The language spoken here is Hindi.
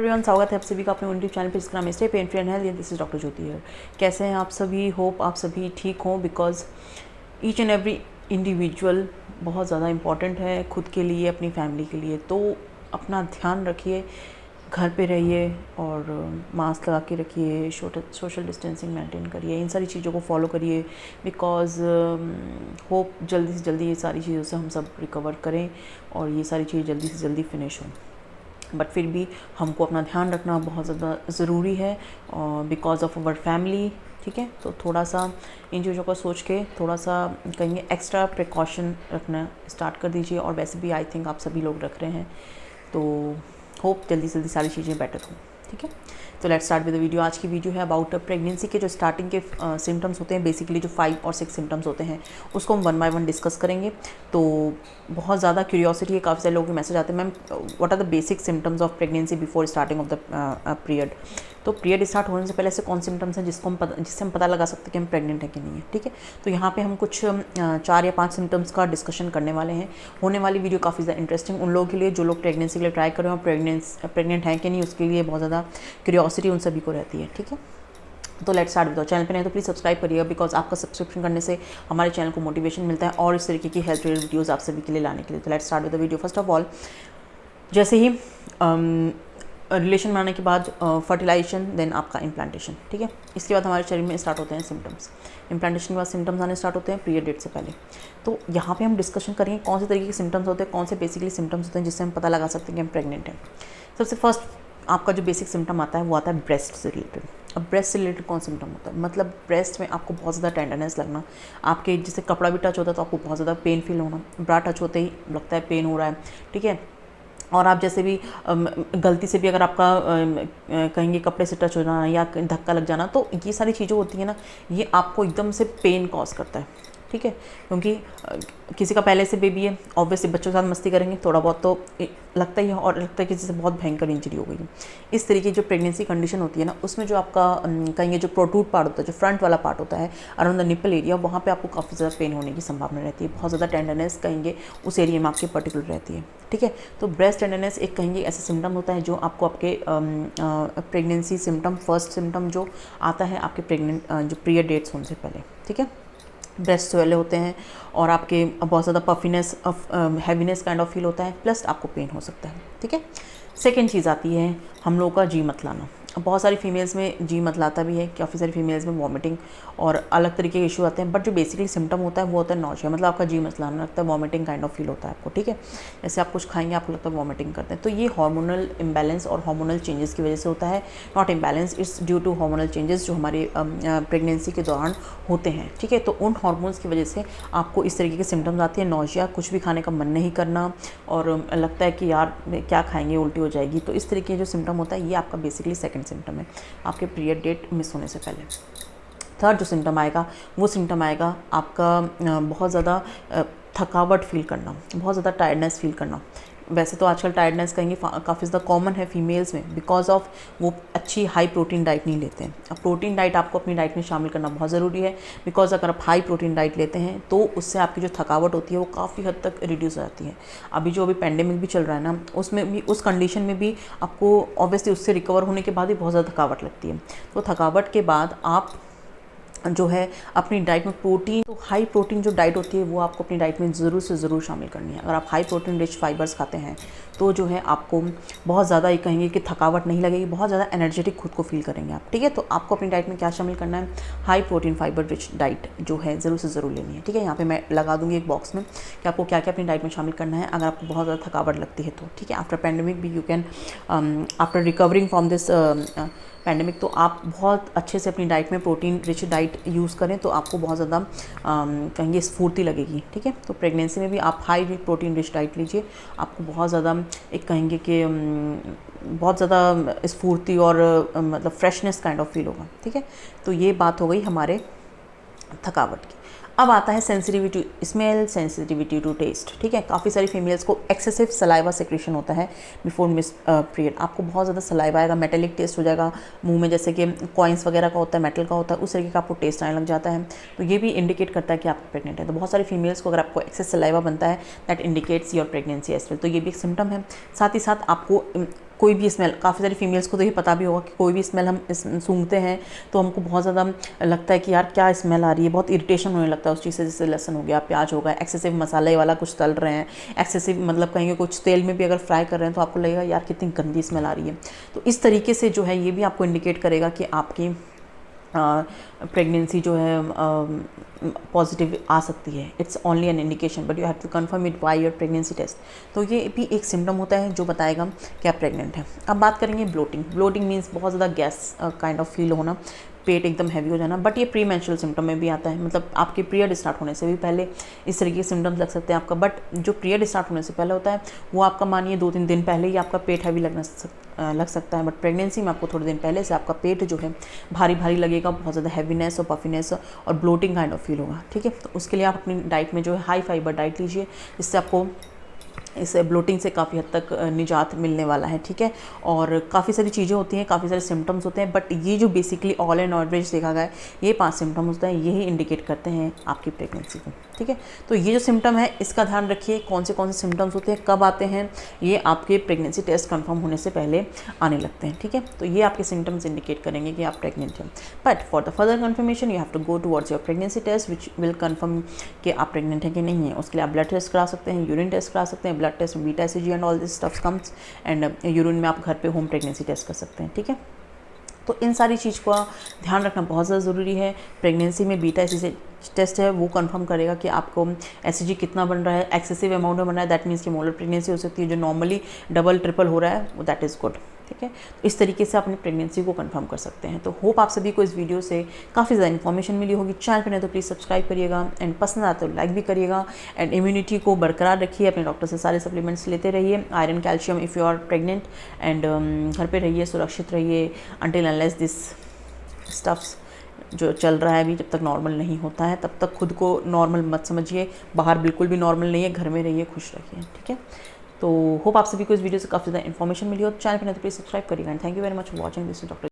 एवरीवन, स्वागत है आप सभी का अपने यूट्यूब चैनल पे, जिसका नाम है stay pain free and health. This is doctor Jyoti here. कैसे हैं आप सभी? होप आप सभी ठीक हों, because each and every individual बहुत ज़्यादा इम्पॉर्टेंट है खुद के लिए, अपनी फैमिली के लिए। तो अपना ध्यान रखिए, घर पे रहिए और मास्क लगा के रखिए, सोशल डिस्टेंसिंग मेंटेन करिए, इन सारी चीज़ों को फॉलो करिए। बिकॉज़ होप जल्दी से जल्दी ये सारी चीज़ों से हम सब रिकवर करें और ये सारी चीज़ जल्दी से जल्दी फिनिश हों। बट फिर भी हमको अपना ध्यान रखना बहुत ज़्यादा ज़रूरी है बिकॉज ऑफ अवर फैमिली। ठीक है, तो थोड़ा सा इन चीज़ों को सोच के थोड़ा सा कहेंगे एक्स्ट्रा प्रिकॉशन रखना स्टार्ट कर दीजिए। और वैसे भी आई थिंक आप सभी लोग रख रहे हैं, तो होप जल्दी से जल्दी सारी चीज़ें बेटर हों। ठीक है, तो let's start with the video. आज की वीडियो है अबाउट प्रेगनेंसी के जो स्टार्टिंग के सिम्टम्स होते हैं, बेसिकली जो 5 और 6 सिम्टम्स होते हैं, उसको हम 1 बाय 1 डिस्कस करेंगे। तो बहुत ज़्यादा क्यूरियोसिटी है, काफ़ी सारे लोगों के मैसेज आते हैं, ma'am what are the basic symptoms of pregnancy before starting of the period. तो पीरियड स्टार्ट होने से पहले ऐसे कौन सिम्टम्स हैं जिससे हम पता लगा सकते हैं कि हम प्रेग्नेंट हैं कि नहीं है। ठीक है, तो यहाँ पे हम कुछ 4 या 5 सिम्टम्स का डिस्कशन करने वाले हैं। होने वाली वीडियो काफ़ी ज़्यादा इंटरेस्टिंग उन लोगों के लिए जो लोग प्रेगनेंसी के लिए ट्राई कर रहे हो, प्रेग्नेंट हैं कि नहीं, उसके लिए बहुत ज़्यादा क्यूरियोसिटी उन सभी को रहती है। ठीक है, तो लेट्स स्टार्ट विद। चैनल पे नहीं तो प्लीज़ सब्सक्राइब करिएगा, बिकॉज आपका सब्सक्रिप्शन करने से हमारे चैनल को मोटिवेशन मिलता है और इस तरीके की हेल्थ रिलेटेड वीडियोस आप सभी के लिए लाने के लिए। तो let's start with the video. First of all, जैसे ही रिलेशन बनाने के बाद फर्टिलाइजेशन, देन आपका इम्प्लांटेशन। ठीक है, इसके बाद हमारे शरीर में स्टार्ट होते हैं सिम्टम्स। इम्प्लांटेशन के बाद सिम्टम्स आने स्टार्ट होते हैं पीरियड डेट से पहले। तो यहाँ पे हम डिस्कशन करेंगे कौन से तरीके के सिम्टम्स होते हैं, कौन से बेसिकली सिम्टम्स होते हैं जिससे हम पता लगा सकते हैं कि हम प्रेग्नेंट हैं। सबसे फर्स्ट आपका जो बेसिक सिम्टम आता है वो आता है ब्रेस्ट से रिलेटेड। अब ब्रेस्ट से रिलेटेड कौन सिम्टम होता है, मतलब ब्रेस्ट में आपको बहुत ज़्यादा टेंडरनेस लगना, आपके जैसे कपड़ा भी टच होता है तो आपको बहुत ज़्यादा पेन फील होना, ब्रा टच होते ही लगता है पेन हो रहा है। ठीक है, और आप जैसे भी गलती से भी अगर आपका कहेंगे कपड़े से टच हो जाना या धक्का लग जाना, तो ये सारी चीज़ें होती हैं ना, ये आपको एकदम से पेन कॉज करता है। ठीक है, क्योंकि किसी का पहले से बेबी है, ऑब्वियसली बच्चों के साथ मस्ती करेंगे, थोड़ा बहुत तो लगता ही है, और लगता है कि जैसे बहुत भयंकर इंजरी हो गई है। इस तरीके की जो प्रेगनेंसी कंडीशन होती है ना, उसमें जो आपका कहेंगे जो प्रोट्रूड पार्ट होता है, जो फ्रंट वाला पार्ट होता है अराउंड द निपल एरिया, वहाँ पे आपको काफ़ी ज़्यादा पेन होने की संभावना रहती है। बहुत ज़्यादा टेंडरनेस कहेंगे उस एरिया में आपके पर्टिकुलर रहती है। ठीक है, तो ब्रेस्ट टेंडरनेस एक कहेंगे ऐसा सिम्टम होता है जो आपको आपके प्रेगनेंसी सिम्टम, फर्स्ट सिम्टम जो आता है आपके जो पीरियड डेट्स होने से पहले। ठीक है, ब्रेस्ट स्वेल होते हैं और आपके बहुत ज़्यादा puffiness, heaviness kind of feel होता है, प्लस आपको पेन हो सकता है। ठीक है, सेकेंड चीज़ आती है हम लोगों का जी मत लाना। बहुत सारी फीमेल्स में जी मत लाता भी है, काफ़ी सारी फीमेल्स में वॉमिटिंग और अलग तरीके के इशू आते हैं, बट जो बेसिकली सिम्टम होता है वो होता है नॉजिया, मतलब आपका जी मत लाना लगता है, वॉमिटिंग काइंड ऑफ फील होता है आपको। ठीक है, जैसे आप कुछ खाएंगे आपको लगता है वॉमिटिंग करते हैं, तो ये हार्मोनल इम्बैलेंस और हार्मोनल चेंजेस की वजह से होता है। Not imbalance, it's due to hormonal changes जो हमारे प्रेगनेंसी के दौरान होते हैं। ठीक है, तो उन हार्मोन्स की वजह से आपको इस तरीके के सिम्टम्स आते हैं, नॉजिया, कुछ भी खाने का मन नहीं करना और लगता है कि यार क्या खाएंगे, उल्टी हो जाएगी। तो इस तरीके जो सिम्टम होता है ये आपका बेसिकली सेकंड सिम्टम है आपके पीरियड डेट मिस होने से पहले। थर्ड जो सिम्टम आएगा वो सिम्टम आएगा आपका बहुत ज़्यादा थकावट फील करना, बहुत ज़्यादा टायर्डनेस फील करना। वैसे तो आजकल टायर्डनेस कहेंगे काफ़ी ज़्यादा कॉमन है फीमेल्स में, बिकॉज ऑफ वो अच्छी हाई प्रोटीन डाइट नहीं लेते हैं। अब प्रोटीन डाइट आपको अपनी डाइट में शामिल करना बहुत ज़रूरी है, बिकॉज अगर आप हाई प्रोटीन डाइट लेते हैं तो उससे आपकी जो थकावट होती है वो काफ़ी हद तक रिड्यूस हो जाती है। अभी पेंडेमिक भी चल रहा है ना, उसमें भी, उस कंडीशन में भी आपको ऑब्वियसली उससे रिकवर होने के बाद भी बहुत ज़्यादा थकावट लगती है। तो थकावट के बाद आप जो है अपनी डाइट में प्रोटीन, तो हाई प्रोटीन जो डाइट होती है वो आपको अपनी डाइट में ज़रूर से ज़रूर शामिल करनी है। अगर आप हाई प्रोटीन रिच फाइबर्स खाते हैं तो जो है आपको बहुत ज़्यादा ये कहेंगे कि थकावट नहीं लगेगी, बहुत ज़्यादा एनर्जेटिक खुद को फील करेंगे आप। ठीक है, तो आपको अपनी डाइट में क्या शामिल करना है, high protein fibre rich diet जो है ज़रूर से ज़रूर लेनी है। ठीक है, यहाँ पे मैं लगा दूँगी एक बॉक्स में कि आपको क्या क्या अपनी डाइट में शामिल करना है अगर आपको बहुत ज़्यादा थकावट लगती है तो। ठीक है, आफ्टर पैंडेमिक भी you can, after recovering from this pandemic, तो आप बहुत अच्छे से अपनी डाइट में प्रोटीन रिच डाइट यूज़ करें तो आपको बहुत ज़्यादा कहेंगे स्फूर्ति लगेगी। ठीक है, तो प्रेगनेंसी में भी आप हाई प्रोटीन रिच डाइट लीजिए, आपको बहुत ज़्यादा एक कहेंगे कि बहुत ज़्यादा स्फूर्ति और मतलब फ्रेशनेस काइंड ऑफ फील होगा। ठीक है, तो ये बात हो गई हमारे थकावट की। अब आता है sensitivity to smell, sensitivity to taste. ठीक है, काफ़ी सारी फीमेल्स को एक्सेसिव सलाइवा सेक्रेशन होता है बिफोर मिस पीरियड। आपको बहुत ज़्यादा सलाइवा आएगा, मेटेलिक टेस्ट हो जाएगा मुंह में, जैसे कि कॉइन्स वगैरह का होता है, मेटल का होता है, उस तरीके का आपको टेस्ट आने लग जाता है। तो ये भी इंडिकेट करता है कि आप प्रेग्नेंट है। तो बहुत सारी फीमेल्स को अगर आपको एक्सेस सलाइवा बनता है that indicates your pregnancy as well, तो ये भी एक सिम्टम है। साथ ही साथ आपको कोई भी स्मेल, काफ़ी सारी फीमेल्स को तो ये पता भी होगा कि कोई भी स्मेल हम सूंघते हैं तो हमको बहुत ज़्यादा लगता है कि यार क्या स्मेल आ रही है, बहुत इरिटेशन होने लगता है उस चीज़ से। जैसे लहसुन हो गया, प्याज हो गया, एक्सेसिव मसाले वाला कुछ तल रहे हैं, एक्सेसिव मतलब कहेंगे कुछ तेल में भी अगर फ्राई कर रहे हैं तो आपको लगेगा यार कितनी गंदी स्मेल आ रही है। तो इस तरीके से जो है ये भी आपको इंडिकेट करेगा कि आपकी प्रेगनेंसी जो है पॉजिटिव आ सकती है। It's only an indication but you have to confirm it by your pregnancy test. तो ये भी एक सिम्टम होता है जो बताएगा कि आप प्रेग्नेंट हैं। अब बात करेंगे ब्लोटिंग। ब्लोटिंग मीन्स बहुत ज़्यादा गैस काइंड ऑफ फील होना, पेट एकदम हैवी हो जाना, बट ये प्री मेंस्ट्रुअल सिम्टम में भी आता है। मतलब आपके पीरियड स्टार्ट होने से भी पहले इस तरीके के सिम्टम्स लग सकते हैं आपका, बट जो पीरियड स्टार्ट होने से पहले होता है वो आपका मानिए 2-3 दिन पहले ही आपका पेट हैवी लग सकता है। बट प्रेगनेंसी में आपको थोड़े दिन पहले से आपका पेट जो है भारी भारी लगेगा, बहुत ज़्यादा हैवीनेस और पफीनेस और ब्लोटिंग काइंड ऑफ फील होगा। ठीक है, तो उसके लिए आप अपनी डाइट में जो है हाई फाइबर डाइट लीजिए, जिससे आपको इस ब्लोटिंग से काफ़ी हद तक निजात मिलने वाला है। ठीक है, और काफ़ी सारी चीज़ें होती हैं, काफ़ी सारे सिम्टम्स होते हैं, बट ये जो बेसिकली ऑल एंड एवरेज देखा गया है ये 5 सिम्टम होते हैं, यही इंडिकेट करते हैं आपकी प्रेगनेंसी को। ठीक है, तो ये जो सिम्टम है इसका ध्यान रखिए, कौन से सिम्टम्स होते हैं, कब आते हैं, ये आपके प्रेगनेंसी टेस्ट कंफर्म होने से पहले आने लगते हैं। ठीक है, तो ये आपके सिम्टम्स इंडिकेट करेंगे कि आप प्रेग्नेंट हैं। But for the further confirmation you have to go towards your pregnancy test which will confirm कि आप प्रेग्नेंट हैं कि नहीं है। उसके लिए आप ब्लड टेस्ट करा सकते हैं, यूरिन टेस्ट करा सकते हैं, ब्लड टेस्ट में beta ECG and all this stuffs comes, and urine में आप घर पे होम प्रेगनेंसी टेस्ट कर सकते हैं। ठीक है, तो इन सारी चीज़ का ध्यान रखना बहुत ज़्यादा ज़रूरी है। प्रेगनेंसी में बीटा एसिजी टेस्ट है वो कंफर्म करेगा कि आपको एसिजी कितना बन रहा है, एक्सेसिव अमाउंट में बन रहा है, दैट मीन्स कि मोलर प्रेगनेंसी हो सकती है, जो नॉर्मली डबल ट्रिपल हो रहा है दैट इज़ गुड। ठीक है, तो इस तरीके से अपनी प्रेगनेंसी को कंफर्म कर सकते हैं। तो होप आप सभी को इस वीडियो से काफ़ी ज़्यादा इन्फॉर्मेशन मिली होगी। चैनल पर नहीं तो प्लीज़ सब्सक्राइब करिएगा, एंड पसंद आता तो लाइक भी करिएगा, एंड इम्यूनिटी को बरकरार रखिए, अपने डॉक्टर से सारे सप्लीमेंट्स लेते रहिए, iron calcium if you are pregnant, and घर पे रहिए, सुरक्षित रहिए अंटिल अनलेस दिस स्टफ्स जो चल रहा है अभी, जब तक नॉर्मल नहीं होता है तब तक खुद को नॉर्मल मत समझिए, बाहर बिल्कुल भी नॉर्मल नहीं है, घर में रहिए, खुश रहिए। ठीक है, तो होप आप सभी को इस वीडियो से काफ़ी ज़्यादा इन्फॉर्मेशन मिली हो। चैनल पर नहीं तो प्लीज़ सब्सक्राइब करिएगा, and thank you very much for watching this doctor.